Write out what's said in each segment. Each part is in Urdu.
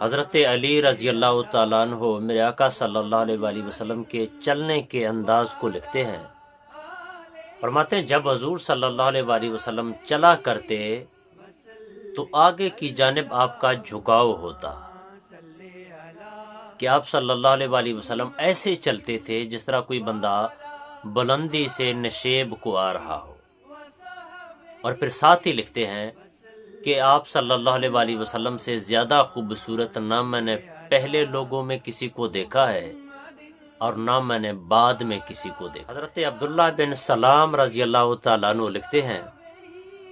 حضرت علی رضی اللہ تعالیٰ عنہ میرے آقا صلی اللہ علیہ وآلہ وسلم کے چلنے کے انداز کو لکھتے ہیں، فرماتے ہیں جب حضور صلی اللہ علیہ وآلہ وسلم چلا کرتے تو آگے کی جانب آپ کا جھکاؤ ہوتا کہ آپ صلی اللہ علیہ وآلہ وسلم ایسے چلتے تھے جس طرح کوئی بندہ بلندی سے نشیب کو آ رہا ہو۔ اور پھر ساتھ ہی لکھتے ہیں کہ آپ صلی اللہ علیہ وآلہ وسلم سے زیادہ خوبصورت نہ میں نے پہلے لوگوں میں کسی کو دیکھا ہے اور نہ میں نے بعد میں کسی کو دیکھا۔ حضرت عبداللہ بن سلام رضی اللہ تعالیٰ عنہ لکھتے ہیں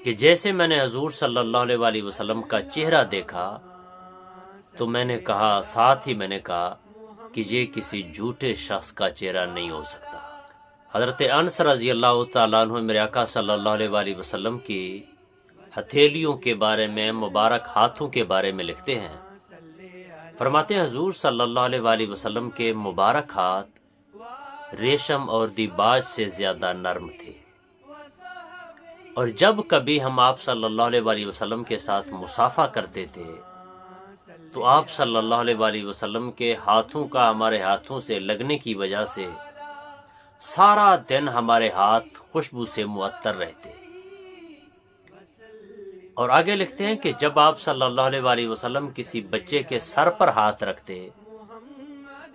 کہ جیسے میں نے حضور صلی اللہ علیہ وآلہ وسلم کا چہرہ دیکھا تو میں نے کہا، ساتھ ہی میں نے کہا کہ یہ کسی جھوٹے شخص کا چہرہ نہیں ہو سکتا۔ حضرت انس رضی اللہ تعالیٰ عنہ میرے آقا صلی اللہ علیہ وآلہ وسلم کی ہتھیلیوں کے بارے میں، مبارک ہاتھوں کے بارے میں لکھتے ہیں، فرماتے ہیں حضور صلی اللہ علیہ وآلہ وسلم کے مبارک ہاتھ ریشم اور دیباج سے زیادہ نرم تھے، اور جب کبھی ہم آپ صلی اللہ علیہ وآلہ وسلم کے ساتھ مصافحہ کرتے تھے تو آپ صلی اللہ علیہ وآلہ وسلم کے ہاتھوں کا ہمارے ہاتھوں سے لگنے کی وجہ سے سارا دن ہمارے ہاتھ خوشبو سے معطر رہتے۔ اور آگے لکھتے ہیں کہ جب آپ صلی اللہ علیہ وآلہ وسلم کسی بچے کے سر پر ہاتھ رکھتے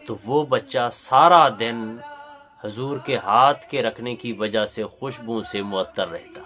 تو وہ بچہ سارا دن حضور کے ہاتھ کے رکھنے کی وجہ سے خوشبو سے معطر رہتا۔